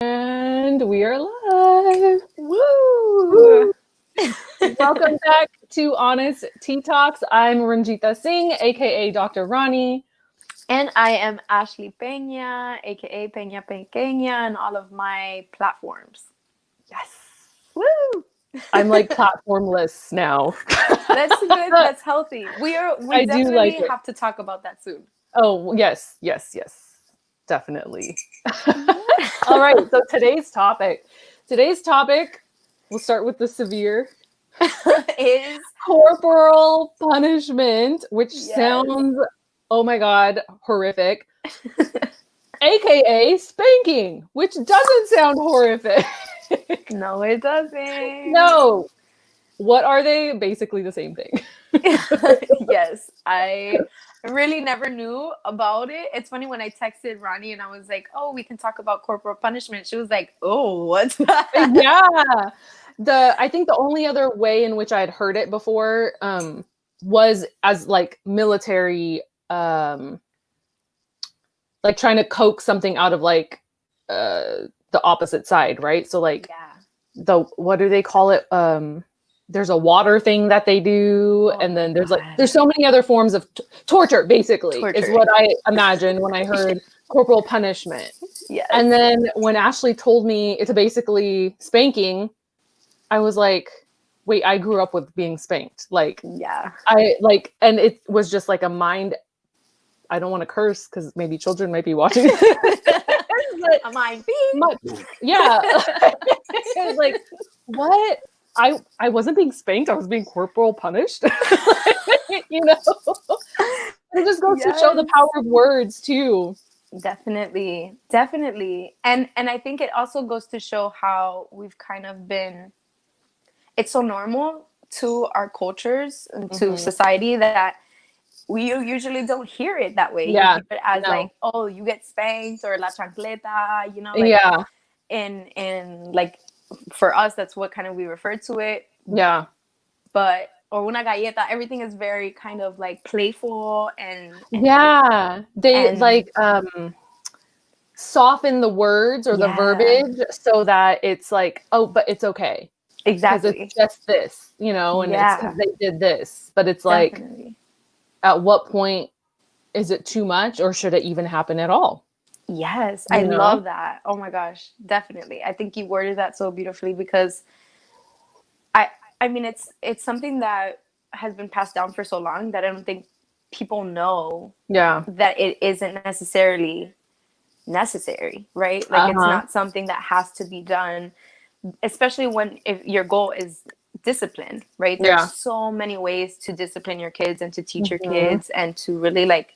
And we are live. Woo! Woo! Welcome back to Honestea Talks. I'm Ranjita Singh, aka Dr. Ronnie. And I am Ashley Peña, aka Peña Pequeña, on all of my platforms. Yes. Woo! I'm like platformless now. That's good. That's healthy. We I do like definitely it. have to talk about that soon. Oh, yes, yes, yes. Definitely. All right. So today's topic, we'll start with the severe Is corporal punishment, which yes. sounds, oh my God, horrific. AKA spanking, which doesn't sound horrific. No, it doesn't. No. What are they? Basically the same thing. Yes, I really never knew about it. It's funny when I texted Ronnie and I was like, "Oh, we can talk about corporal punishment." She was like, "Oh, what's that?" Yeah. I think the only other way in which I had heard it before was as like military like trying to coax something out of like the opposite side, right? So like Yeah. what do they call it? There's a water thing that they do, Oh and my then God. there's so many other forms of torture, basically, is Torture. what I imagined when I heard corporal punishment. Yes. And then when Ashley told me it's basically spanking, I was like, wait, I grew up with being spanked. Like Yeah. and it was just like a mind. I don't want to curse because maybe children might be watching. But Am I being? my, yeah, it was like, what? I wasn't being spanked. I was being corporal punished. You know, it just goes to show the Yes. power of words too. Definitely. Definitely. And I think it also goes to show how we've kind of been, it's so normal to our cultures and to society that we usually don't hear it that way. You Yeah, hear it as no, like, oh, you get spanked or la chancleta, like yeah, in like for us that's what kind of we refer to it. yeah, But or una galleta, everything is very kind of like playful yeah. They and like soften the words or the yeah, verbiage so that it's like, oh, but it's okay because it's exactly. just this, and it's because Yeah, they did this. But it's like, definitely. at what point is it too much, or should it even happen at all? Yes, I You know? love that. Oh my gosh, definitely. I think you worded that so beautifully because I I mean it's something that has been passed down for so long that I don't think people know Yeah. that it isn't necessarily necessary, right? Like it's Uh-huh. not something that has to be done, especially when if your goal is discipline, right? There's Yeah. so many ways to discipline your kids and to teach your Mhm. kids and to really like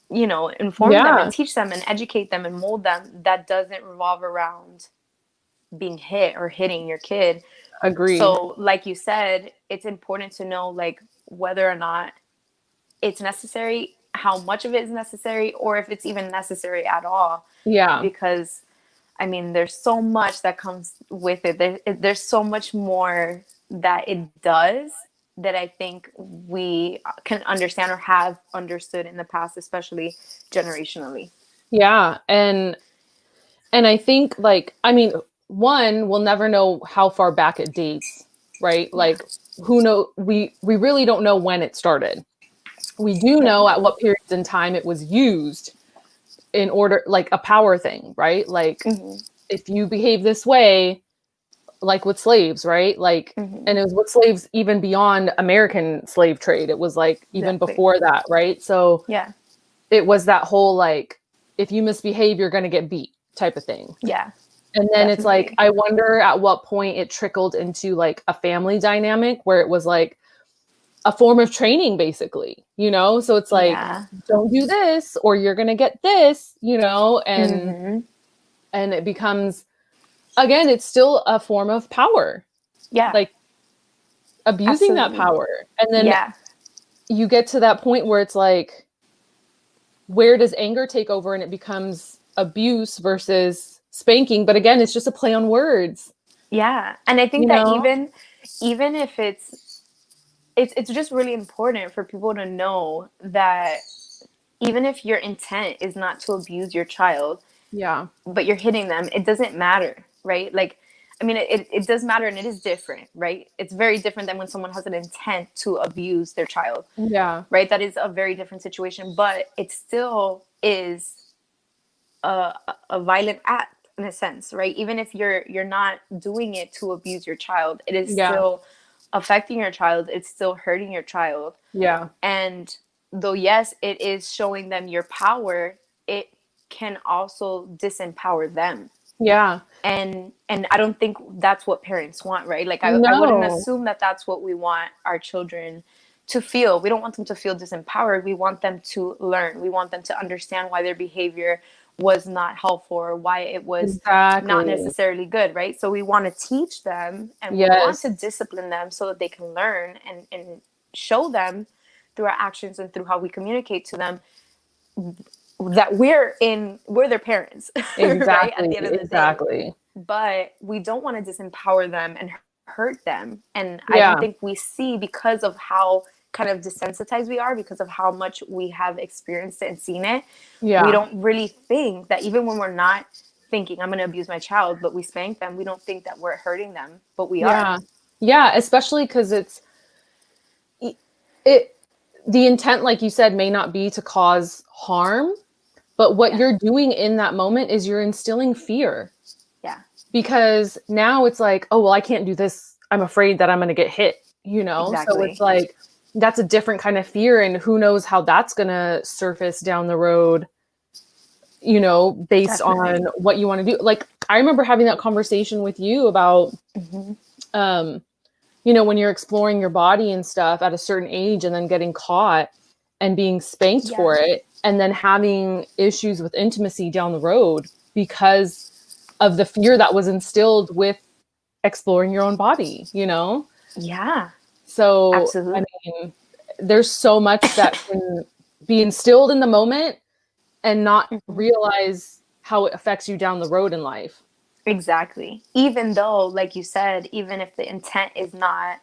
inform them and Yeah. teach them and educate them and mold them that doesn't revolve around being hit or hitting your kid. Agreed. So like you said, it's important to know like whether or not it's necessary, how much of it is necessary, or if it's even necessary at all, Yeah. because I mean there's so much that comes with it. There's so much more that it does that I think we can understand or have understood in the past, especially generationally. Yeah. And I think, like, I mean, one, we'll never know how far back it dates, right? Yeah, Like, who know we really don't know when it started. We do know at definitely. what periods in time it was used in order, like a power thing, right? Like, Hmm. if you behave this way, like with slaves, right? Like, Hmm. and it was with slaves even beyond American slave trade. It was like even Exactly. before that, right? So Yeah. it was that whole like, if you misbehave, you're going to get beat type of thing. Yeah. And then it's like, Definitely. I wonder at what point it trickled into like a family dynamic where it was like a form of training, basically, So it's like, Yeah. don't do this or you're going to get this, Hmm. and it becomes, again, it's still a form of power, Yeah. like abusing that Absolutely. power. And then Yeah. you get to that point where it's like, where does anger take over and it becomes abuse versus spanking? But again, it's just a play on words, Yeah. And I think you that know? even if it's just really important for people to know that even if your intent is not to abuse your child, Yeah. but you're hitting them, it doesn't matter, right? Like, I mean, it does matter, and it is different, right? It's very different than when someone has an intent to abuse their child, Yeah. right? That is a very different situation, but it still is a violent act in a sense, right? Even if you're not doing it to abuse your child, it is Yeah. still affecting your child. It's still hurting your child. Yeah. And though, yes, it is showing them your power, it can also disempower them. Yeah. And I don't think that's what parents want, right? Like, I wouldn't No. assume that that's what we want our children to feel. We don't want them to feel disempowered. We want them to learn. We want them to understand why their behavior was not helpful, or why it was not Exactly. necessarily good, right? So we want to teach them, and we want to Yes. discipline them so that they can learn, and show them through our actions and through how we communicate to them that we're their parents, right? At Exactly. the end of the day. Exactly. But we don't want to disempower them and hurt them. And I don't Yeah. think we see, because of how kind of desensitized we are, because of how much we have experienced it and seen it, we Yeah. don't really think that, even when we're not thinking I'm going to abuse my child, but we spank them, we don't think that we're hurting them, but we are. Yeah. Yeah. Especially because it, the intent, like you said, may not be to cause harm, but what Yeah. you're doing in that moment is you're instilling fear. Yeah. Because now it's like, oh, well, I can't do this. I'm afraid that I'm going to get hit, So it's Exactly. like, that's a different kind of fear. And who knows how that's going to surface down the road, based Definitely. on what you want to do. Like, I remember having that conversation with you about, Mm-hmm. um, when you're exploring your body and stuff at a certain age and then getting caught and being spanked Yeah. for it, and then having issues with intimacy down the road because of the fear that was instilled with exploring your own body. Yeah. So, I Absolutely. mean, there's so much that can be instilled in the moment and not Mm-hmm. realize how it affects you down the road in life. Exactly. Even though, like you said, even if the intent is not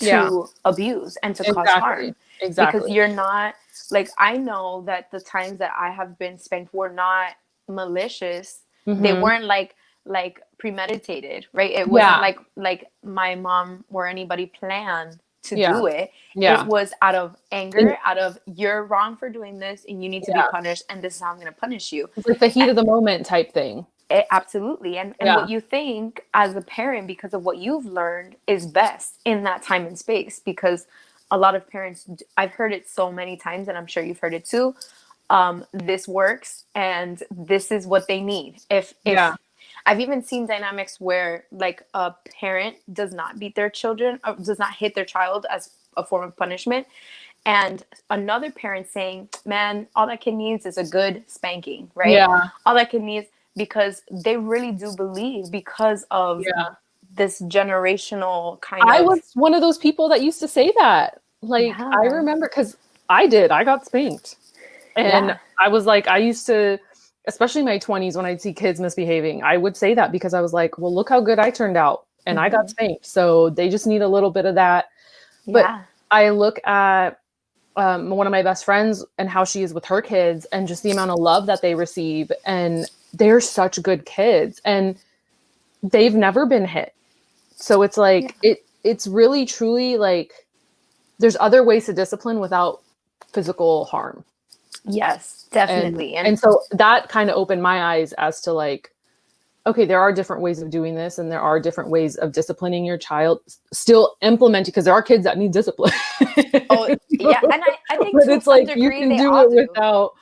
Yeah, to abuse and to cause exactly. harm, because Exactly. you're not, like, I know that the times that I have been spanked were not malicious. They Hmm. weren't like premeditated, right? It wasn't Yeah. like my mom or anybody planned to Yeah. do it. It Yeah. was out of And anger, out of, you're wrong for doing this and you need to be yeah. punished, and this is how I'm going to punish you. It's like the heat of the moment type thing. Absolutely. And Yeah. what you think as a parent, because of what you've learned, is best in that time and space. Because a lot of parents, I've heard it so many times, and I'm sure you've heard it too. This works, and this is what they need. If Yeah. I've even seen dynamics where, like, a parent does not beat their children, or does not hit their child as a form of punishment, and another parent saying, man, all that kid needs is a good spanking, right? Yeah. All that kid needs, because they really do believe, because of Yeah. this generational kind I of. was one of those people that used to say that. Like, I Yeah. remember because I got spanked. And Yeah. I was like, I used to, especially in my 20s, when I'd see kids misbehaving, I would say that because I was like, well, look how good I turned out. And I got Hmm. spanked. So they just need a little bit of that. But Yeah. I look at one of my best friends and how she is with her kids and just the amount of love that they receive. And they're such good kids. And they've never been hit. So it's Yeah. like, it's really, truly like, there's other ways to discipline without physical harm. Yes, and definitely. And and so that kind of opened my eyes as to like, okay, there are different ways of doing this, and there are different ways of disciplining your child, still implementing, because there are kids that need discipline. oh yeah, and I think But to it's some like you degree can they do all it do. without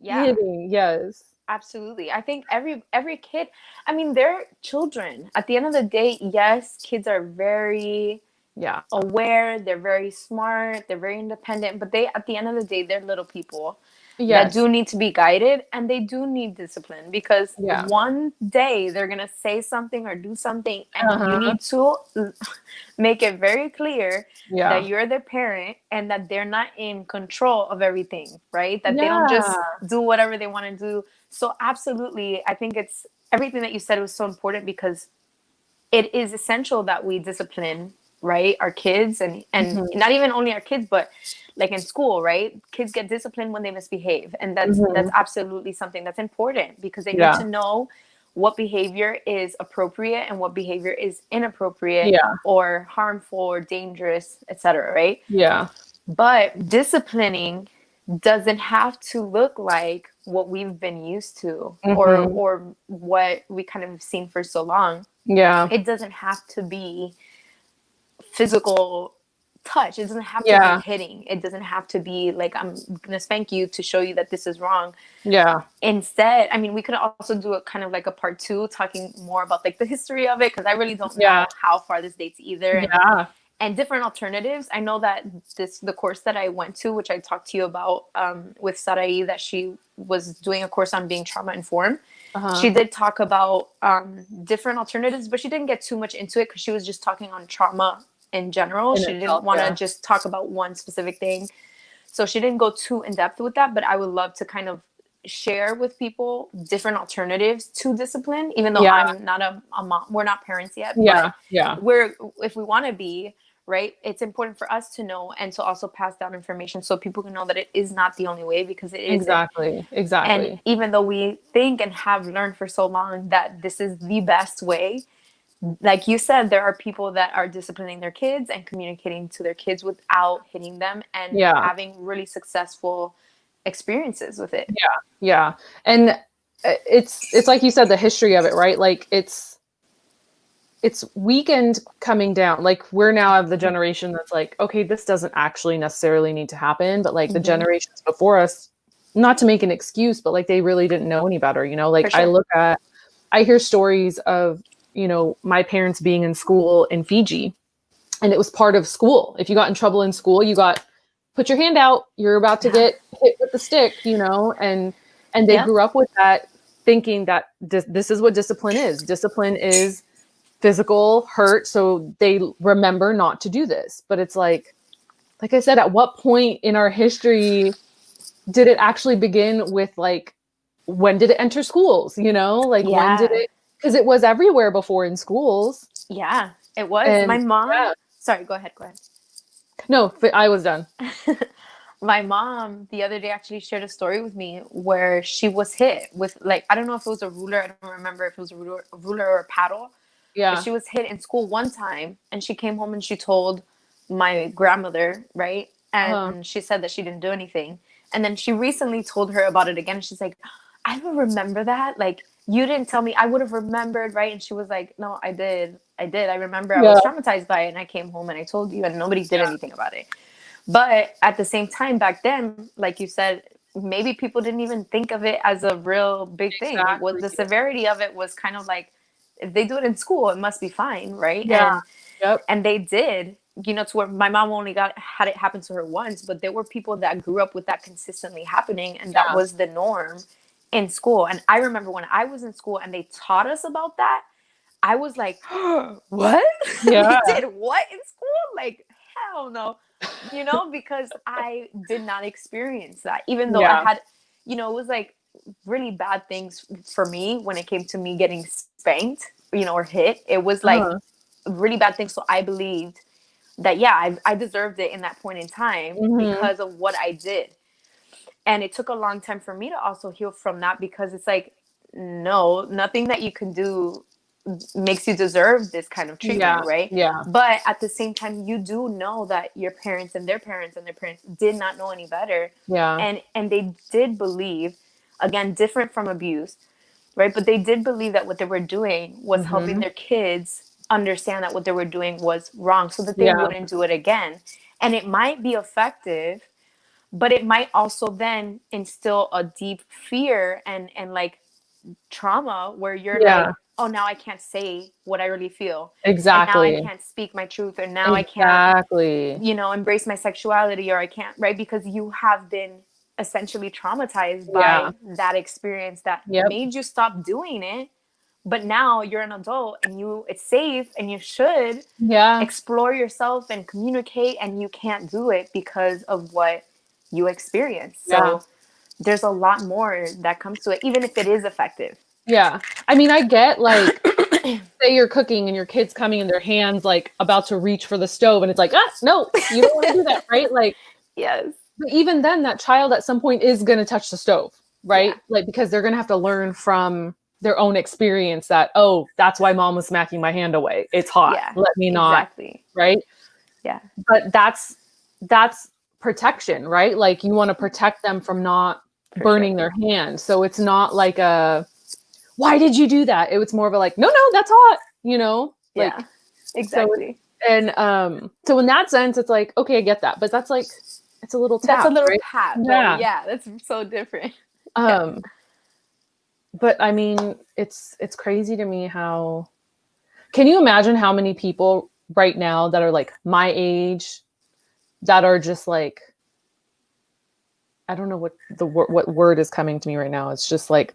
Yeah. hitting. Yes. Absolutely. I think every kid, I mean, they're children. At the end of the day, yes, kids are very Yeah. aware, they're very smart, they're very independent, but they, at the end of the day, they're little people that Yes. do need to be guided, and they do need discipline, because Yeah. one day they're going to say something or do something, and you Uh-huh. need to make it very clear that Yeah. you're their parent and that they're not in control of everything, right? That they don't Yeah. just do whatever they want to do. So absolutely, I think it's everything that you said was so important, because it is essential that we discipline right? Our kids and Mhm. not even only our kids, but like in school, right? Kids get disciplined when they misbehave. And that's Mhm. absolutely something that's important because they need Yeah. to know what behavior is appropriate and what behavior is inappropriate Yeah. or harmful or dangerous, etc., right? Yeah. But disciplining doesn't have to look like what we've been used to Mhm. or what we kind of seen for so long. Yeah. It doesn't have to be physical touch. It doesn't have to be Yeah. hitting. It doesn't have to be like, I'm gonna spank you to show you that this is wrong. Yeah. Instead, I mean, we could also do a kind of like a part two talking more about like the history of it because I really don't Yeah. know how far this dates either. Yeah. And different alternatives. I know that the course that I went to, which I talked to you about with Sarai, that she was doing a course on being trauma informed. Uh-huh. She did talk about different alternatives, but she didn't get too much into it because she was just talking on trauma in general. In She didn't itself, want to yeah. just talk about one specific thing. So she didn't go too in depth with that, but I would love to kind of share with people different alternatives to discipline, even though Yeah. I'm not a mom, we're not parents yet, but Yeah. Yeah. if we want to be, right, it's important for us to know and to also pass down information so people can know that it is not the only way because it isn't. Exactly. And Exactly. even though we think and have learned for so long that this is the best way, like you said, there are people that are disciplining their kids and communicating to their kids without hitting them and Yeah. having really successful experiences with it. Yeah. Yeah. And it's like you said, the history of it, right? Like it's weakened coming down. Like we're now of the generation that's like, okay, this doesn't actually necessarily need to happen. But like the Mm-hmm. generations before us, not to make an excuse, but like they really didn't know any better, you know? Like For sure. I hear stories of, my parents being in school in Fiji, and it was part of school. If you got in trouble in school, you got put your hand out, you're about to Yeah. get hit with the stick, and they Yep. grew up with that thinking that this is what discipline is. Discipline is physical hurt, so they remember not to do this. But it's like I said, at what point in our history did it actually begin with like when did it enter schools? Like when did Yeah. it? Because it was everywhere before in schools. Yeah. It was. My And mom, yeah, sorry, go ahead. Go ahead. no, I was done. My mom the other day actually shared a story with me where she was hit with, like, I don't know if it was a ruler. I don't remember if it was a ruler or a paddle, but Yeah. she was hit in school one time and she came home and she told my grandmother, right? Uh-huh. And she said that she didn't do anything. And then she recently told her about it again. She's like, I don't remember that. Like, you didn't tell me. I would have remembered, right? And she was like, no, I did. I did. I remember I Yeah. was traumatized by it and I came home and I told you and nobody did Yeah. anything about it. But at the same time, back then, like you said, maybe people didn't even think of it as a real big thing. It was, Exactly. the severity of it was kind of like, if they do it in school, it must be fine, right? Yeah. Yep. And they did, to where my mom only had it happen to her once, but there were people that grew up with that consistently happening, and that Yeah. was the norm in school. And I remember when I was in school and they taught us about that, I was like, what? Yeah. They did what in school? Like, hell no. Because I did not experience that. Even though I Yeah. had, it was like really bad things for me when it came to me getting spanked, or hit. It was like Uh-huh. really bad things. So I believed that, yeah, I deserved it in that point in time Mm-hmm. because of what I did. And it took a long time for me to also heal from that because it's like, no, nothing that you can do makes you deserve this kind of Yeah. treatment, right? Yeah. But at the same time, you do know that your parents and their parents and their parents did not know any better. Yeah. And they did believe, again, different from abuse, right? But they did believe that what they were doing was helping Mm-hmm. their kids understand that what they were doing was wrong so that they Yeah. wouldn't do it again. And it might be effective, but it might also then instill a deep fear and like trauma where you're like, Yeah. oh, now I can't say what I really feel, and now I Exactly. can't speak my truth, or now I can't, Exactly. embrace my sexuality, or I can't, right? Because you have been essentially traumatized Yeah. by that experience that Yep. made you stop doing it. But now you're an adult and it's safe and you should Yeah. explore yourself and communicate, and you can't do it because of what you experienced. Yeah. So there's a lot more that comes to it, even if it is effective. Yeah. I mean, I get like say you're cooking and your kid's coming and their hands like about to reach for the stove and it's like, no, you don't want to do that, right? Like, Yes. but even then that child at some point is going to touch the stove, right? Yeah. Like, because they're going to have to learn from their own experience that, oh, that's why mom was smacking my hand away. It's hot. Yeah. Let me not. Exactly. Right. Yeah. But that's protection, right? Like you want to protect them from not For burning sure. their hand. So it's not like why did you do that? It was more of a like, no, that's hot, like, Yeah. Exactly. So in that sense, it's like, okay, I get that, but that's like, it's a little tap, That's a little right? pat. Yeah. Yeah. That's so different. But I mean, it's crazy to me how, can you imagine how many people right now that are like my age that are just like, I don't know what what word is coming to me right now. It's just like,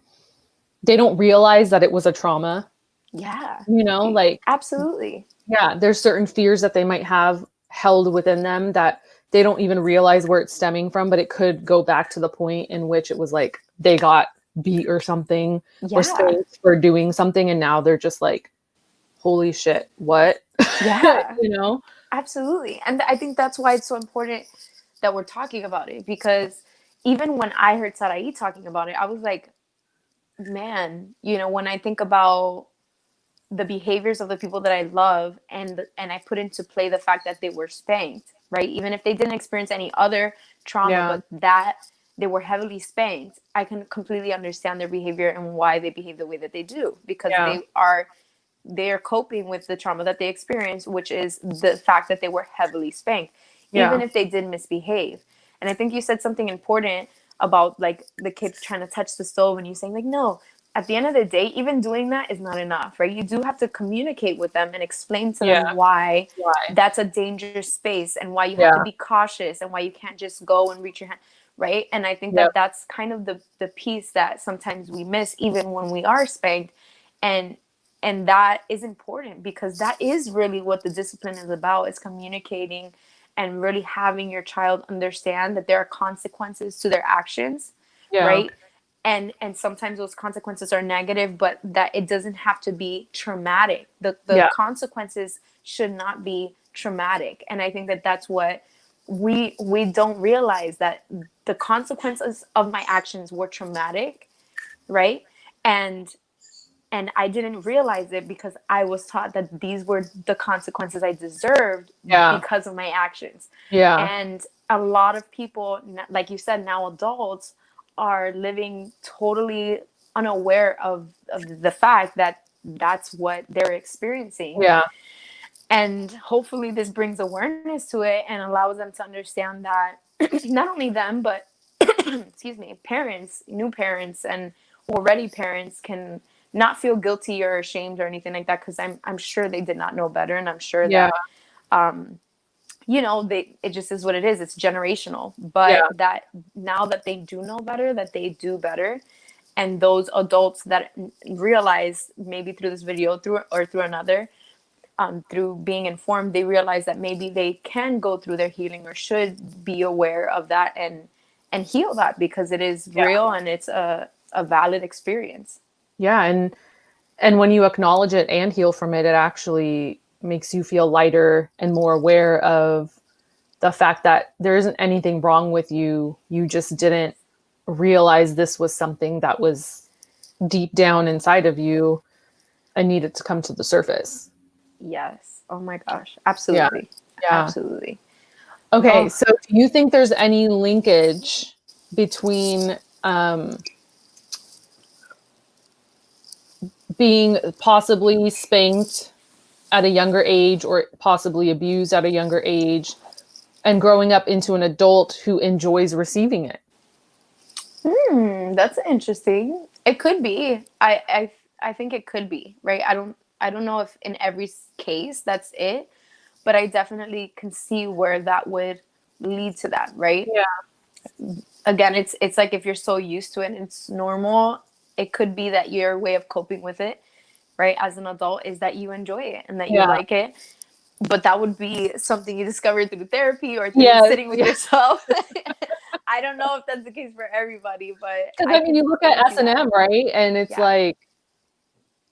they don't realize that it was a trauma. Yeah. Like, absolutely. Yeah, there's certain fears that they might have held within them that they don't even realize where it's stemming from, but it could go back to the point in which it was like they got beat or something or spanked for doing something, and now they're just like, holy shit, what? Yeah. Absolutely. And I think that's why it's so important that we're talking about it, because even when I heard Sarai talking about it, I was like, man, when I think about the behaviors of the people that I love and I put into play the fact that they were spanked, right? Even if they didn't experience any other trauma, but that they were heavily spanked, I can completely understand their behavior and why they behave the way that they do, because they are coping with the trauma that they experienced, which is the fact that they were heavily spanked, even if they did misbehave. And I think you said something important about like the kids trying to touch the stove and you saying like, no, at the end of the day, even doing that is not enough, right? You do have to communicate with them and explain to them why that's a dangerous space and why you have to be cautious and why you can't just go and reach your hand, right? And I think that that's kind of the piece that sometimes we miss even when we are spanked. And that is important, because that is really what the discipline is about. It's communicating and really having your child understand that there are consequences to their actions, right? And sometimes those consequences are negative, but that it doesn't have to be traumatic. The consequences should not be traumatic. And I think that that's what we don't realize, that the consequences of my actions were traumatic, right? And I didn't realize it because I was taught that these were the consequences I deserved because of my actions. And a lot of people, like you said, now adults are living totally unaware of the fact that that's what they're experiencing. And hopefully this brings awareness to it and allows them to understand that not only them, but excuse me, parents, new parents, and already parents can not feel guilty or ashamed or anything like that, because I'm sure they did not know better, and I'm sure that it just is what it is. It's generational, but that now that they do know better, that they do better, and those adults that realize, maybe through this video, through another, through being informed, they realize that maybe they can go through their healing or should be aware of that and heal that, because it is real and it's a valid experience. And when you acknowledge it and heal from it, it actually makes you feel lighter and more aware of the fact that there isn't anything wrong with you. You just didn't realize this was something that was deep down inside of you and needed to come to the surface. Yes. Oh my gosh. Absolutely. Absolutely. Okay. So do you think there's any linkage between being possibly spanked at a younger age or possibly abused at a younger age and growing up into an adult who enjoys receiving it? That's interesting. It could be. I think it could be, right? I don't know if in every case that's it, but I definitely can see where that would lead to that, right? Again, it's like if you're so used to it and it's normal, it could be that your way of coping with it, right, as an adult, is that you enjoy it and that you like it. But that would be something you discovered through therapy or through sitting with yourself. I don't know if that's the case for everybody, but because I mean, you look at S&M, right? And it's like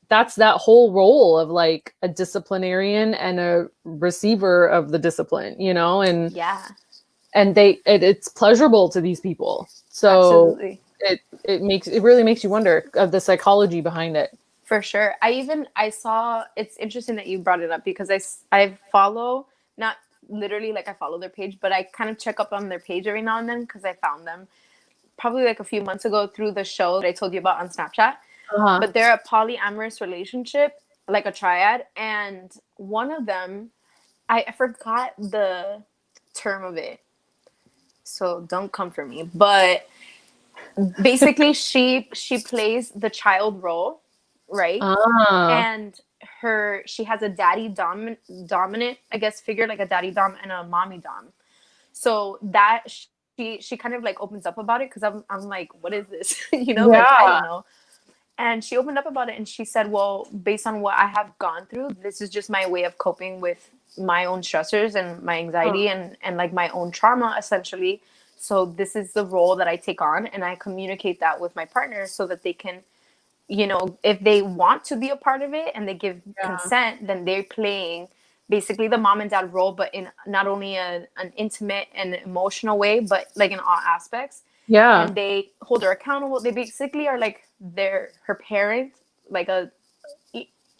that's that whole role of like a disciplinarian and a receiver of the discipline, you know, Yeah, and it's pleasurable to these people. So absolutely. it really makes you wonder of the psychology behind it. For sure. I saw, it's interesting that you brought it up because I follow, not literally like I follow their page, but I kind of check up on their page every now and then because I found them probably like a few months ago through the show that I told you about on Snapchat. Uh-huh. But they're a polyamorous relationship, like a triad, and one of them, I forgot the term of it, so don't come for me. But basically, she plays the child role, right? Ah, And she has a dominant, I guess, figure, like a daddy dom and a mommy dom. So that she kind of like opens up about it because I'm like, what is this? You know, like I don't yeah. know. And she opened up about it and she said, well, based on what I have gone through, this is just my way of coping with my own stressors and my Huh. anxiety and like my own trauma, essentially. So this is the role that I take on, and I communicate that with my partner so that they can, you know, if they want to be a part of it and they give Yeah. consent, then they're playing basically the mom and dad role, but in not only an intimate and emotional way, but like in all aspects. Yeah. And they hold her accountable. They basically are like her parent, like a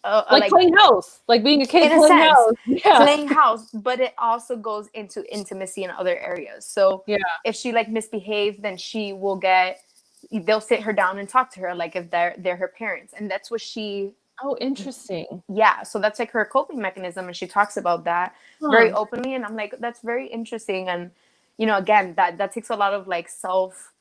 Like like, playing house, like being a kid in a playing sense, house. Yeah. playing house, but it also goes into intimacy in other areas. So Yeah. if she like misbehaves, then she will get, they'll sit her down and talk to her like if they're her parents. And that's what she, Oh, interesting. yeah, so that's like her coping mechanism, and she talks about that very Huh. openly, and I'm like, that's very interesting. And you know, again, that takes a lot of like self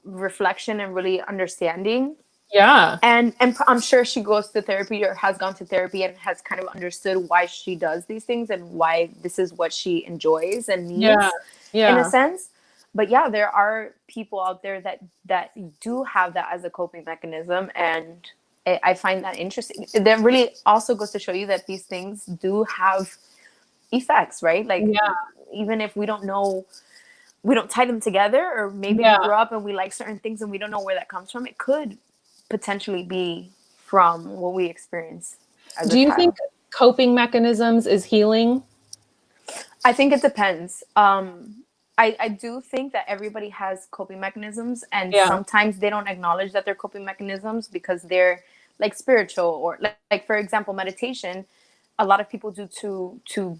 reflection and really understanding. Yeah. And I'm sure she goes to therapy or has gone to therapy and has kind of understood why she does these things and why this is what she enjoys and Yeah. needs, in a Yeah. sense. But yeah, there are people out there that do have that as a coping mechanism, and I find that interesting. That really also goes to show you that these things do have effects, right? Like, Yeah. even if we don't know, we don't tie them together, or maybe we Yeah. grew up and we like certain things and we don't know where that comes from, it could potentially be from what we experience as a Do you think child. coping mechanisms is healing? I think it depends. I do think that everybody has coping mechanisms, and Yeah. sometimes they don't acknowledge that they're coping mechanisms because they're like spiritual, or like for example, meditation. A lot of people do to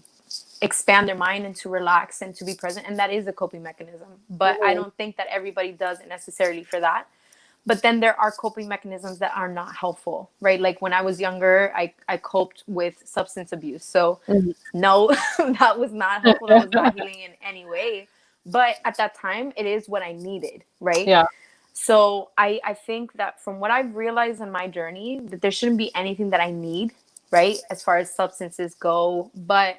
expand their mind and to relax and to be present, and that is a coping mechanism. But I Mhm. don't think that everybody does it necessarily for that. But then there are coping mechanisms that are not helpful, right? Like when I was younger, I coped with substance abuse. So Mhm. no, that was not helpful. That was not healing in any way. But at that time, it is what I needed, right? Yeah. So I think that from what I've realized in my journey, that there shouldn't be anything that I need, right? As far as substances go. But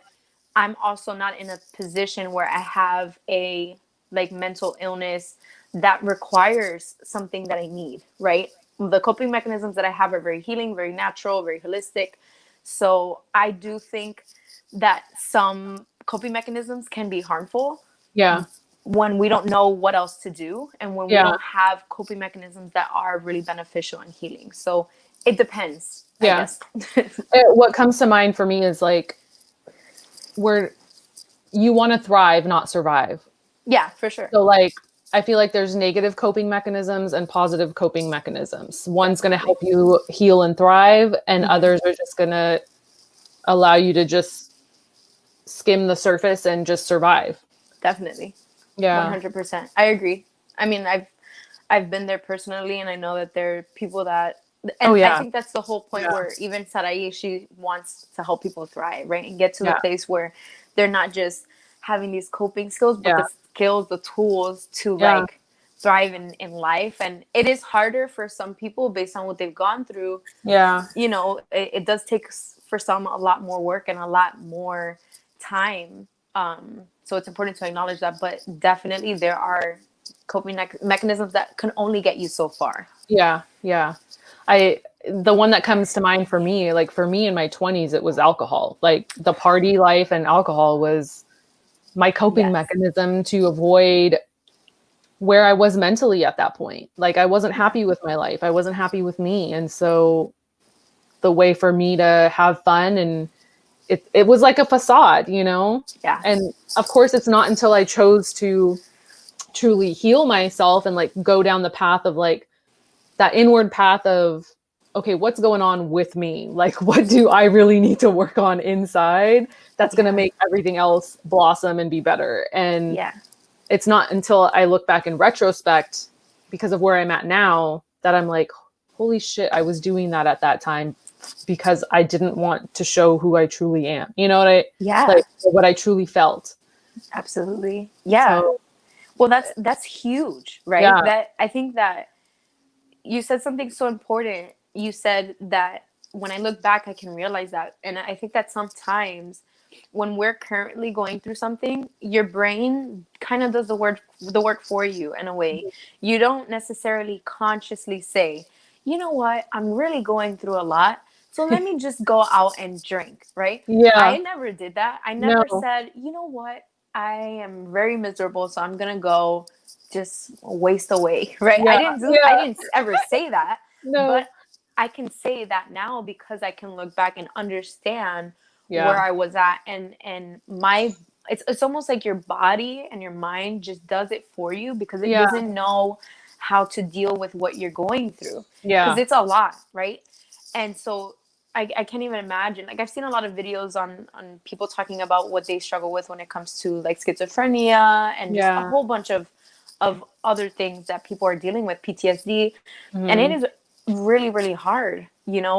I'm also not in a position where I have a like mental illness that requires something that I need, right? The coping mechanisms that I have are very healing, very natural, very holistic. So I do think that some coping mechanisms can be harmful Yeah. when we don't know what else to do and when we Yeah. don't have coping mechanisms that are really beneficial and healing. So it depends, I Yeah. guess. What comes to mind for me is like where you want to thrive, not survive. Yeah, for sure. So like I feel like there's negative coping mechanisms and positive coping mechanisms. One's going to Definitely. help you heal and thrive, and Mm-hmm. others are just going to allow you to just skim the surface and just survive. Definitely. Yeah. 100%. I agree. I mean, I've been there personally, and I know that there are people that, Oh and I yeah. think that's the whole point Yeah. where even Sarai, she wants to help people thrive, right? And get to the Yeah. place where they're not just having these coping skills, but Yeah. the skills, the tools to Yeah. like thrive in life. And it is harder for some people based on what they've gone through. Yeah. You know, it does take for some a lot more work and a lot more time. So it's important to acknowledge that, but definitely there are coping mechanisms that can only get you so far. Yeah. Yeah. The one that comes to mind for me, like for me in my 20s, it was alcohol. Like the party life and alcohol was my coping Yes. mechanism to avoid where I was mentally at that point. Like I wasn't Yeah. happy with my life. I wasn't happy with me. And so the way for me to have fun. And it was like a facade, Yeah. And of course, it's not until I chose to truly heal myself and like go down the path of like that inward path of, okay, what's going on with me? Like, what do I really need to work on inside that's going to Yeah. make everything else blossom and be better? And Yeah. it's not until I look back in retrospect, because of where I'm at now, that I'm like, holy shit, I was doing that at that time because I didn't want to show who I truly am. You know what Yeah. like what I truly felt. Absolutely. Yeah. So Well, that's huge, right? yeah, That I think that you said something so important. You said that when I look back, I can realize that. And I think that sometimes when we're currently going through something, your brain kind of does the work for you in a way. You don't necessarily consciously say, you know what, I'm really going through a lot. So let me just go out and drink, right? yeah, I never did that. I never no, said, you know what, I am very miserable, so I'm gonna go just waste away, right? yeah, I yeah, didn't ever say that, but no, I can say that now because I can look back and understand where yeah, I was at, and my it's almost like your body and your mind just does it for you because it yeah, doesn't know how to deal with what you're going through, because yeah, it's a lot, right? And so I can't even imagine. Like, I've seen a lot of videos on people talking about what they struggle with when it comes to like schizophrenia and just a yeah. whole bunch of other things that people are dealing with, PTSD. And it Mhm. is really, really hard,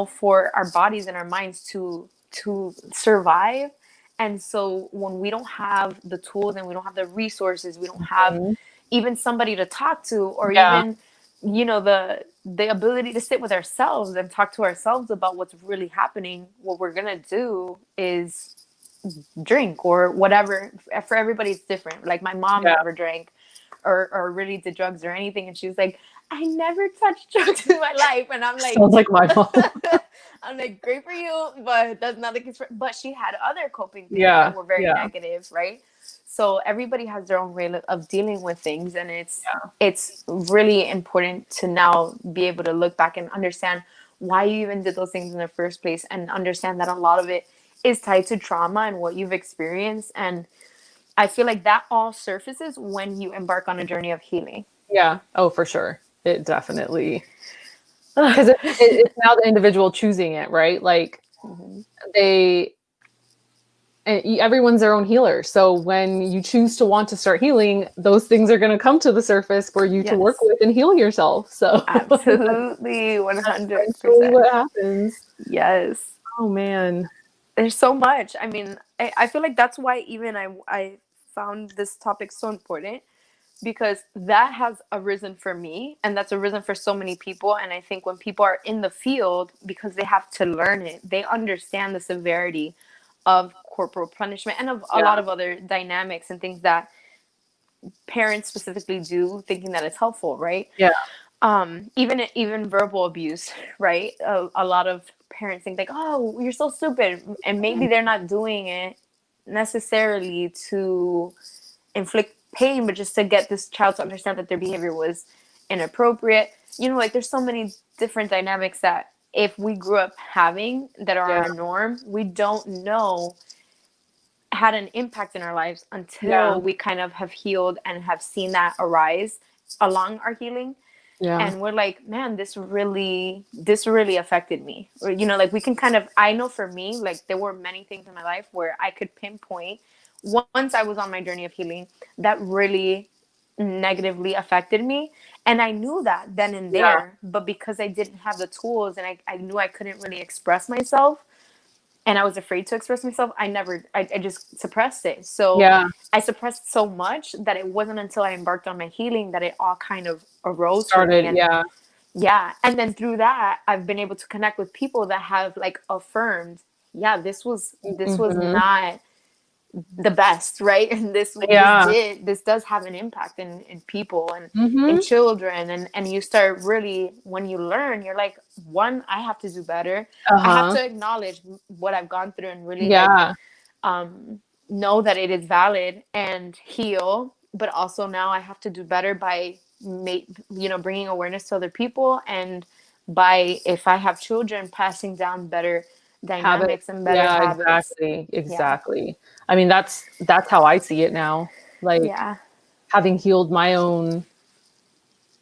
for our bodies and our minds to survive. And so when we don't have the tools and we don't have the resources, we don't have Mhm. even somebody to talk to, or Yeah, even the ability to sit with ourselves and talk to ourselves about what's really happening, what we're gonna do is drink or whatever. For everybody it's different. Like, my mom yeah. never drank or really did drugs or anything, and she was like, I never touched drugs in my life. And I'm like, Sounds like my mom. I'm like, great for you, but that's not the case but she had other coping things that Yeah, were very yeah, negative, right? So everybody has their own way of dealing with things, and yeah, it's really important to now be able to look back and understand why you even did those things in the first place, and understand that a lot of it is tied to trauma and what you've experienced. And I feel like that all surfaces when you embark on a journey of healing. yeah. Oh, for sure. It definitely, because it's now the individual choosing it, right? Like Mhm. they, and everyone's their own healer. So when you choose to want to start healing, those things are going to come to the surface for you to work Yes, with and heal yourself. So absolutely, that's essentially 100%. what happens. Yes. Oh man. There's so much. I mean, I feel like that's why even I found this topic so important, because that has arisen for me, and that's arisen for so many people. And I think when people are in the field, because they have to learn it, they understand the severity of corporal punishment and of a Yeah. lot of other dynamics and things that parents specifically do, thinking that it's helpful, right? Yeah. Even verbal abuse, right? A lot of parents think like, oh, you're so stupid, and maybe they're not doing it necessarily to inflict pain, but just to get this child to understand that their behavior was inappropriate. Like, there's so many different dynamics that if we grew up having that are Yeah. our norm, we don't know had an impact in our lives Yeah. until we kind of have healed and have seen that arise along our healing. Yeah. And we're like, man, this really affected me. Or, like, we can kind of, I know for me, like, there were many things in my life where I could pinpoint once I was on my journey of healing that really negatively affected me. And I knew that then and Yeah. there, but because I didn't have the tools, and I knew I couldn't really express myself, and I was afraid to express myself, I just suppressed it. So Yeah. I suppressed so much that it wasn't until I embarked on my healing that it all kind of arose for me. Started. And Yeah. yeah, and then through that, I've been able to connect with people that have like affirmed, yeah, this was Hmm. not the best, right? And Yeah. this does have an impact in people and in Hmm. children. And you start really, when you learn, you're like, one, I have to do better. I have Uh-huh. to acknowledge what I've gone through and really like Yeah. um know that it is valid and heal. But also now I have to do better by bringing awareness to other people and by, if I have children, passing down better Habit. dynamics and better Yeah, habits. exactly. Yeah. Exactly. I mean, that's how I see it now. Like Yeah. having healed my own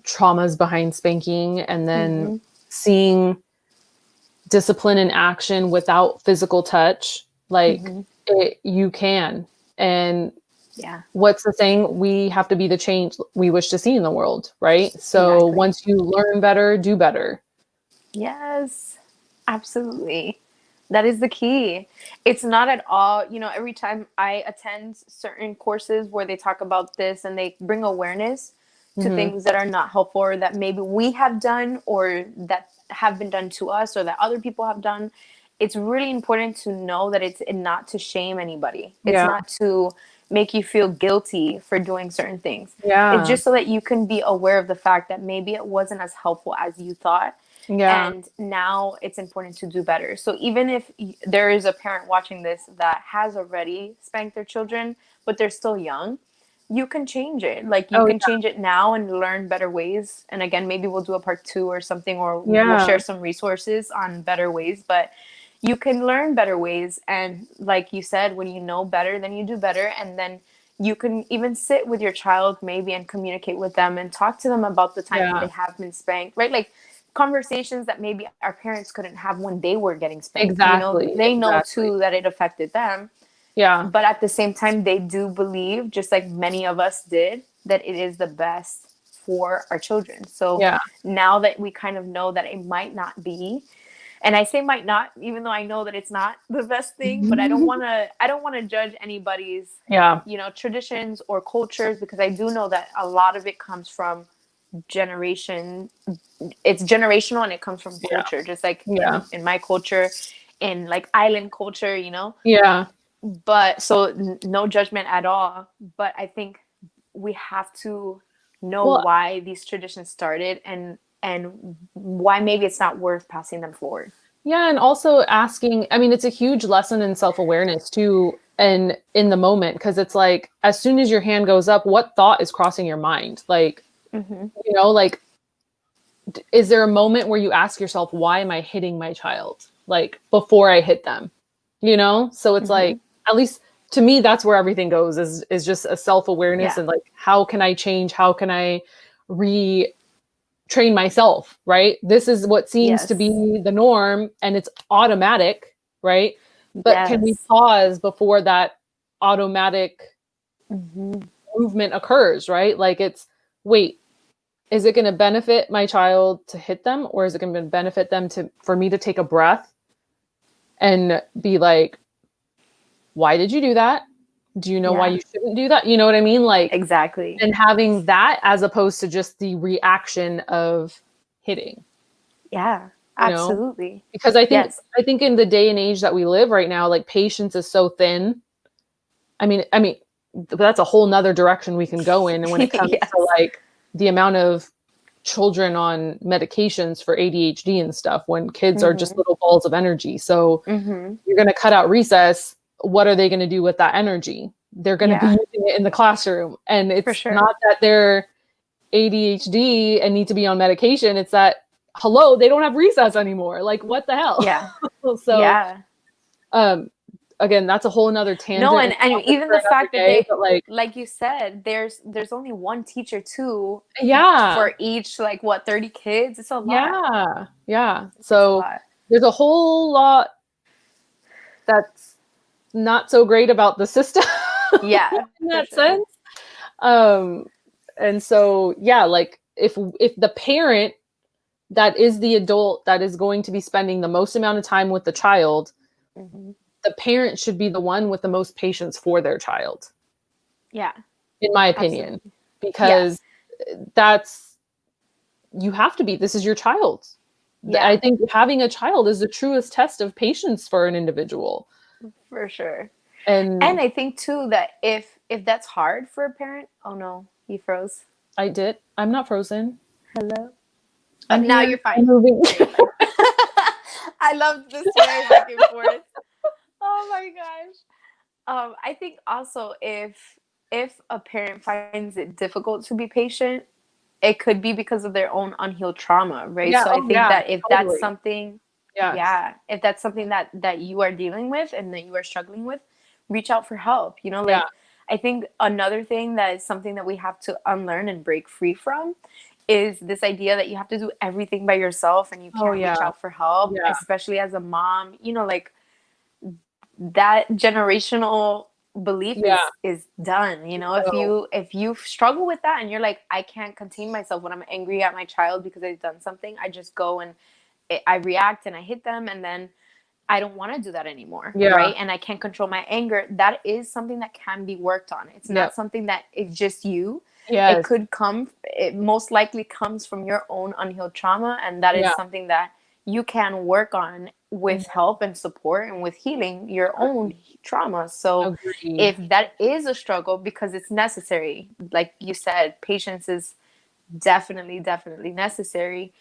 traumas behind spanking and then Mm-hmm. seeing discipline in action without physical touch, like Mm-hmm. you can. And Yeah. what's the saying? We have to be the change we wish to see in the world, right? So Exactly. once you learn better, do better. Yes. Absolutely. That is the key. It's not at all, every time I attend certain courses where they talk about this and they bring awareness to Hmm. things that are not helpful or that maybe we have done or that have been done to us or that other people have done, it's really important to know that it's not to shame anybody. It's Yeah. not to make you feel guilty for doing certain things. It's Yeah. just so that you can be aware of the fact that maybe it wasn't as helpful as you thought, Yeah. and now it's important to do better. So even if there is a parent watching this that has already spanked their children, but they're still young, you can change it. Like you Oh, can change it now and learn better ways. And again, maybe we'll do a part 2 or something, or we'll yeah. share some resources on better ways, but you can learn better ways. And like you said, when you know better, then you do better. And then you can even sit with your child maybe and communicate with them and talk to them about the times that Yeah. they have been spanked, right? Like conversations that maybe our parents couldn't have when they were getting spanked. Exactly. They know Exactly. too that it affected them, Yeah. but at the same time, they do believe, just like many of us did, that it is the best for our children. So Yeah. now that we kind of know that it might not be, and I say might not, even though I know that it's not the best thing, but I don't want to judge anybody's, Yeah. traditions or cultures, because I do know that a lot of it comes from generation. It's generational and it comes from Yeah. culture, just like Yeah. in my culture, in like island culture. Yeah. But so no judgment at all, but I think we have to know Well, why these traditions started, and why maybe it's not worth passing them forward. yeah, and also asking, I mean, it's a huge lesson in self-awareness too, and in the moment, because it's like as soon as your hand goes up, what thought is crossing your mind? Like, Mm-hmm. like is there a moment where you ask yourself, why am I hitting my child? Like before I hit them, So it's Mm-hmm. like, at least to me, that's where everything goes is just a self-awareness Yeah. and like, how can I change? How can I retrain myself? Right. This is what seems to Yes. be the norm and it's automatic. Right. But can we Yes. pause before that automatic Mm-hmm. movement occurs? Right. Like wait, is it going to benefit my child to hit them, or is it going to benefit them for me to take a breath and be like, why did you do that? Do you know why Yeah. you shouldn't do that? You know what I mean? Like, Exactly. and having that as opposed to just the reaction of hitting, Yeah. you know? Absolutely. Because I think Yes. I think in the day and age that we live right now, like patience is so thin. I mean, that's a whole nother direction we can go in. And when it comes to Yes. like the amount of children on medications for ADHD and stuff, when kids are just Mm-hmm. little balls of energy. So Mm-hmm. you're going to cut out recess. What are they going to do with that energy? They're going to be Yeah. using it in the classroom. And For it's sure. not that they're ADHD and need to be on medication. It's that, hello, they don't have recess anymore. Like, what the hell? Yeah. So, Yeah. um, again, that's a whole nother No, tangent and and topic even for the another fact that day. But like you said, there's only one teacher too yeah, for each, like, what, 30 kids. It's a lot. yeah, yeah. It's a So lot. there's a whole lot that's not so great about the system Yeah, in for that sure. sense. Um, and so, yeah, like if the parent that is the adult that is going to be spending the most amount of time with the child, Hmm. the parent should be the one with the most patience for their child, Yeah, in my opinion, absolutely. Yeah. because that's you have to be. This is your child. I Yeah, think having a child is the truest test of patience for an individual. for sure. And And I think too that if that's hard for a parent, oh no, he froze. I did. I'm not frozen. Hello. I'm Now here. you're I'm fine. moving. Now you're fine. I love the sway back and forth. Oh my gosh. I think also if a parent finds it difficult to be patient, it could be because of their own unhealed trauma, right? Yeah. So I Oh, think yeah. that if that's Totally. something, Yes. yeah, if that's something that you are dealing with and that you are struggling with, reach out for help. You know, Yeah. like I think another thing that is something that we have to unlearn and break free from is this idea that you have to do everything by yourself and you Oh, can't reach yeah. out for help, Yeah. especially as a mom. You know, like that generational belief Yeah. is done. You know, So, if you struggle with that and you're like, I can't contain myself when I'm angry at my child because they've done something, I just go and I react and I hit them, and then I don't want to do that anymore, yeah. right? And I can't control my anger. That is something that can be worked on. It's not Yep. something that is just you. It Yes. could come, it most likely comes from your own unhealed trauma. And that is Yeah. something that you can work on with Mhm. help and support and with healing your own trauma. So Agreed. if that is a struggle, because it's necessary, like you said, patience is definitely, definitely necessary,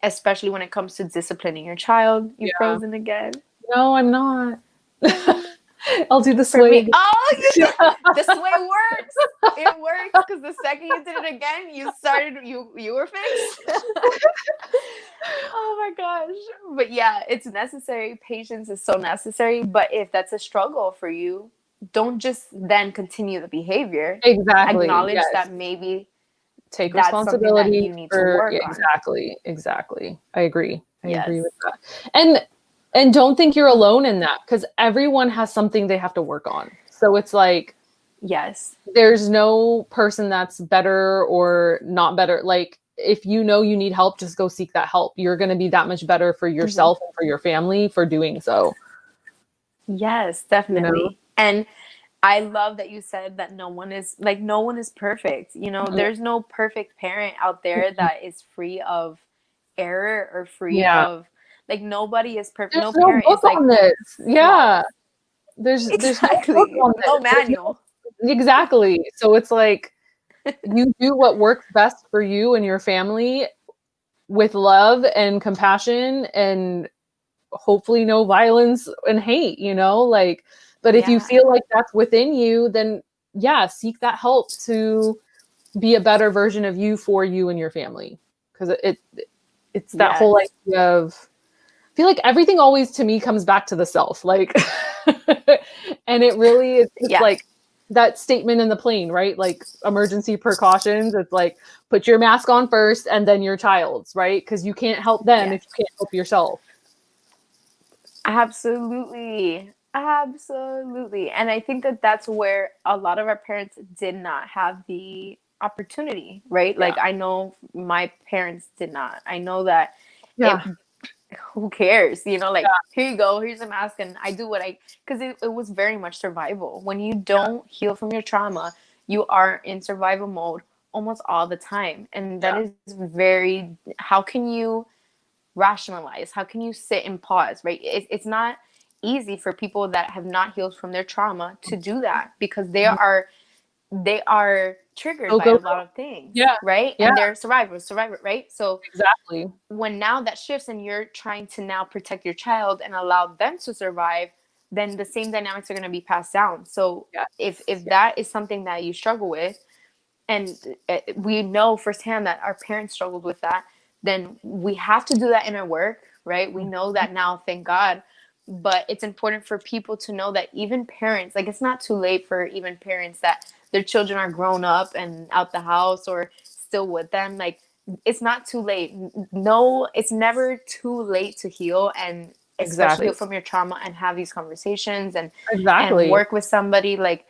especially when it comes to disciplining your child. You Yeah. frozen again. No, I'm not. I'll do the For me, sway. oh, you did the sway works. It works because the second you did it again, you were fixed. Oh my gosh. But yeah, it's necessary. Patience is so necessary. But if that's a struggle for you, don't just then continue the behavior. Exactly. Acknowledge Yes. that maybe Take that's something that responsibility you need to for, yeah, work on. exactly. Exactly. I agree. I agree Yes. with that. And don't think you're alone in that, because everyone has something they have to work on. So it's like Yes. there's no person that's better or not better. Like if you know you need help, just go seek that help. You're going to be that much better for Mhm. yourself and for your family for doing so, Yes, you know? definitely. And I love that you said that no one is perfect. You know, Mhm. there's no perfect parent out there that is free of error or free Yeah. of, like, nobody is perfect. There's No no parent book is like on this. Yeah. flawless. There's no book Exactly. on No this. There's no manual. exactly. So it's like you do what works best for you and your family with love and compassion and hopefully no violence and hate, like, but if you Yeah. feel like that's within you, then yeah, seek that help to be a better version of you for you and your family. Because it's that whole Yes. idea of, I feel like everything always to me comes back to the self, like, and it really is just Yeah. like that statement in the plane, right? Like emergency precautions. It's like put your mask on first and then your child's, right? Because you can't help them if Yes. you can't help yourself. Absolutely. Absolutely. And I think that that's where a lot of our parents did not have the opportunity, right? Yeah. Like I know my parents did not. I know that it Yeah. who cares? You know, Yeah. like here you go, here's a mask and I do what I because it was very much survival. When you don't heal from your trauma, you are in survival mode almost all the time. And that Yeah. is very how can you rationalize, how can you sit and pause, right? It's not easy for people that have not healed from their trauma to do that because Mhm. they are triggered Go, by go, a go. lot of things, Yeah. right? Yeah. And they're survivor, right? So Exactly. when now that shifts and you're trying to now protect your child and allow them to survive, then the same dynamics are going to be passed down. So Yes. if Yeah. that is something that you struggle with, and we know firsthand that our parents struggled with that, then we have to do that inner work, right? We know Mhm. that now, thank God. But it's important for people to know that even parents, like it's not too late for even parents that their children are grown up and out the house or still with them. Like it's not too late. No, it's never too late to heal and especially Exactly. from your trauma and have these conversations and Exactly. work with somebody. Like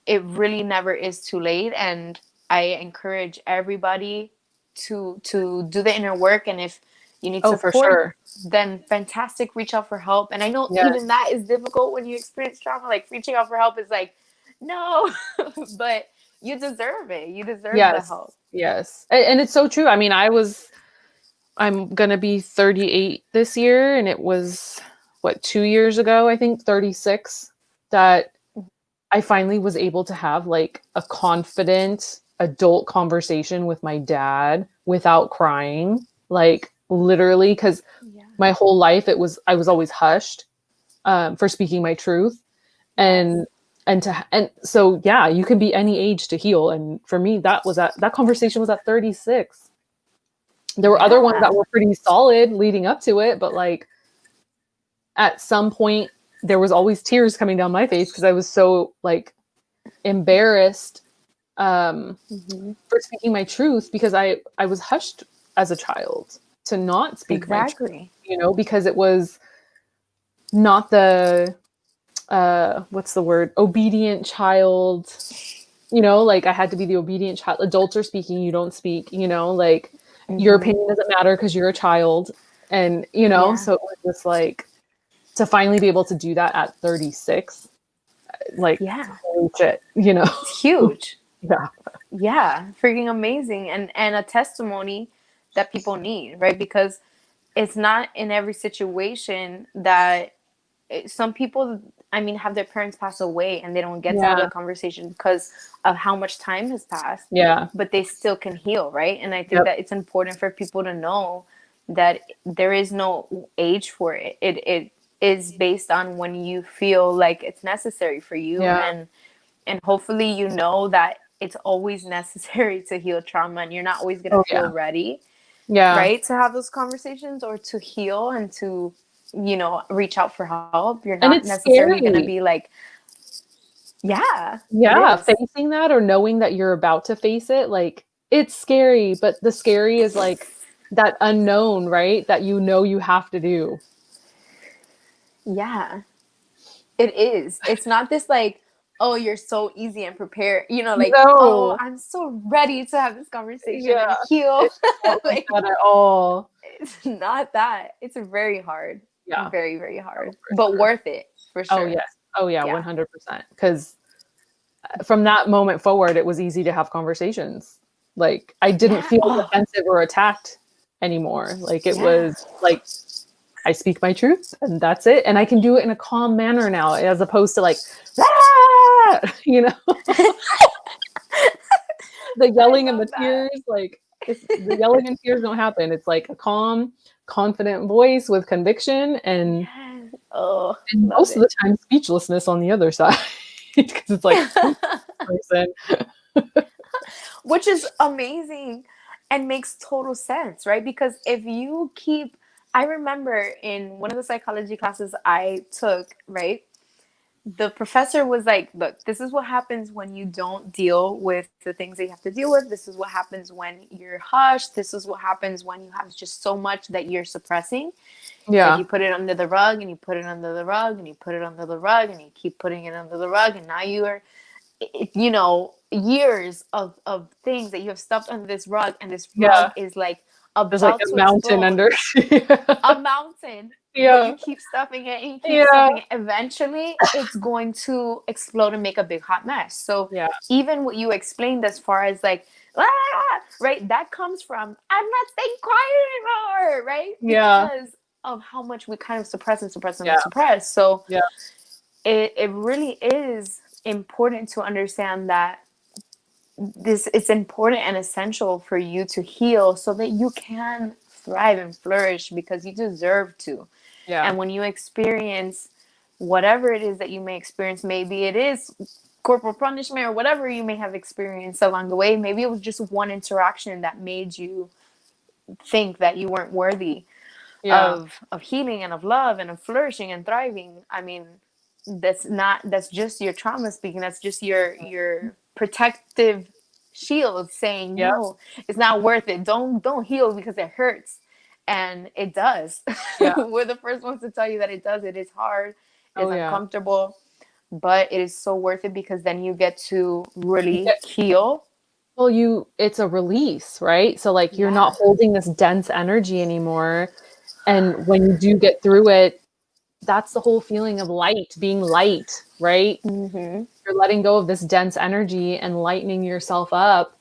it really never is too late. And I encourage everybody to do the inner work. And if you need Oh, for support, sure. then fantastic, reach out for help. And I know even Yes. that is difficult when you experience trauma. Like reaching out for help is like, no, but you deserve it. You deserve the Yes. help. Yes. And it's so true. I mean, I'm gonna be 38 this year, and it was what, 2 years ago, I think, 36, that I finally was able to have like a confident adult conversation with my dad without crying. Like literally, because Yeah. my whole life I was always hushed for speaking my truth. Yes. And and so yeah, you can be any age to heal. And for me, that conversation was at 36. There were other ones that Yeah. were pretty solid leading up to it, but like at some point there was always tears coming down my face because I was so like embarrassed Hmm. for speaking my truth, because I was hushed as a child to not speak my truth, Exactly. because it was not the what's the word, obedient child, like I had to be the obedient child. Adults are speaking, you don't speak, like your Hmm. opinion doesn't matter because you're a child. And Yeah. so it was just like to finally be able to do that at 36, like Yeah. holy shit, It's huge. yeah, Yeah. Freaking amazing. And a testimony that people need, right? Because it's not in every situation that some people, I mean, have their parents pass away and they don't get to have yeah, that conversation because of how much time has passed, yeah, but they still can heal, right? And I think yep, that it's important for people to know that there is no age for it. It is based on when you feel like it's necessary for you, yeah, and hopefully you know that it's always necessary to heal trauma, and you're not always going to oh feel yeah, ready, yeah. right, to have those conversations or to heal and to reach out for help. You're And not it's necessarily going to scary. be like, yeah, it Yeah, is. facing that or knowing that you're about to face it, like it's scary, but the scary is like that unknown, right? That you have to do. Yeah, it is. It's not this like, oh, you're so easy and prepared, like, oh, No. I'm so ready to have this conversation Yeah. and heal. It's not like Like, that at all. it's not that. It's very hard. Yeah. Very, very Oh, hard, for but sure. worth it for Oh, sure. yes. Oh, yeah, Yeah. 100%. Because from that moment forward, it was easy to have conversations. Like, I didn't Yeah. feel Oh, defensive or attacked anymore. Like, it yeah. was like, I speak my truth and that's it. And I can do it in a calm manner now, as opposed to like, ah! The I yelling and the love that. tears. Like, the yelling and tears don't happen. It's like a calm, confident voice with conviction, Yes. Oh, and love most of the it. time speechlessness on the other side, because it's like, who's this person? Which is amazing and makes total sense, right? Because if you keep, I remember in one of the psychology classes I took, right? The professor was like, look, this is what happens when you don't deal with the things that you have to deal with. This is what happens when you're hushed. This is what happens when you have just so much that you're suppressing. It's like Yeah, you put it under the rug and you put it under the rug and you put it under the rug and you keep putting it under the rug. And now you are, years of things that you have stuffed under this rug, and this rug yeah. is like There's like about a to mountain explode. under. A mountain, but Yeah, you keep stuffing it and you keep yeah, stuffing it. Eventually, it's going to explode and make a big hot mess. So, yeah, even what you explained as far as like, ah, right, that comes from, I'm not staying quiet anymore, right? yeah, Because of how much we kind of suppress and suppress and yeah, suppress. So, yeah, it really is important to understand that this it's important and essential for you to heal so that you can thrive and flourish, because you deserve to. yeah, And when you experience whatever it is that you may experience, maybe it is corporal punishment or whatever you may have experienced along the way, maybe it was just one interaction that made you think that you weren't worthy yeah, of healing and of love and of flourishing and thriving. I mean, that's just your trauma speaking. That's just your protective shield saying, yeah, no, it's not worth it. Don't heal because it hurts. And it does. yeah. We're the first ones to tell you that it does. It is hard, it is Oh yeah. uncomfortable, but it is so worth it, because then you get to You really get, heal. well, it's a release, right? So like you're Yeah. not holding this dense energy anymore. And when you do get through it, that's the whole feeling of light, being light, right? Mm-hmm. You're letting go of this dense energy and lightening yourself up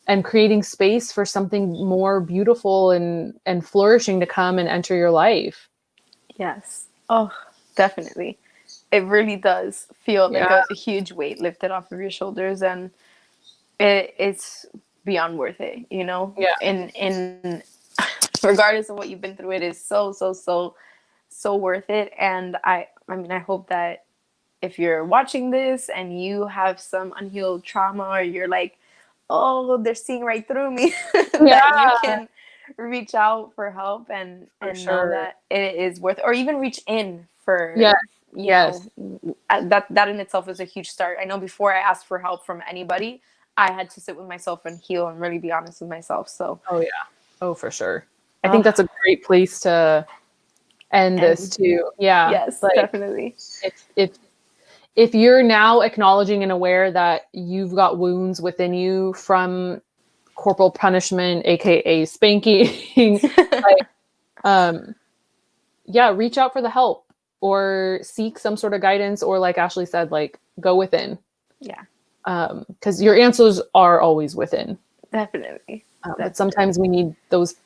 and creating space for something more beautiful and flourishing to come and enter your life. Yes. Oh, definitely. It really does feel like Yeah. a huge weight lifted off of your shoulders, and it's beyond worth it, Yeah. in regardless of what you've been through, it is so so so so worth it. And I mean, I hope that if you're watching this and you have some unhealed trauma, or you're like, oh, they're seeing right through me, that you can reach out for help and know that it is worth, or even reach in for, you know, that in itself is a huge start. I know before I asked for help from anybody, I had to sit with myself and heal and really be honest with myself. So, for sure. I think that's a great place to end this too. Yeah. Yes, like, definitely. If you're now acknowledging and aware that you've got wounds within you from corporal punishment, aka spanking, reach out for the help or seek some sort of guidance, or like Ashley said, like go within. Yeah. Because your answers are always within. Definitely. But sometimes we need those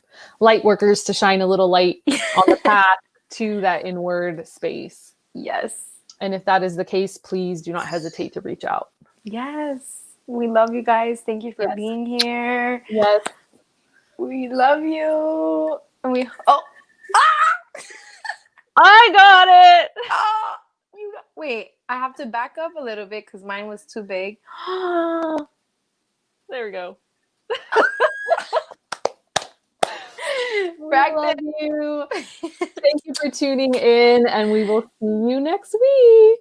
light workers to shine a little light on the path to that inward space. Yes. And if that is the case, please do not hesitate to reach out. Yes. We love you guys. Thank you for being here. Yes. We love you. And I got it. Wait, I have to back up a little bit because mine was too big. There we go. Love you. Thank you for tuning in, and we will see you next week.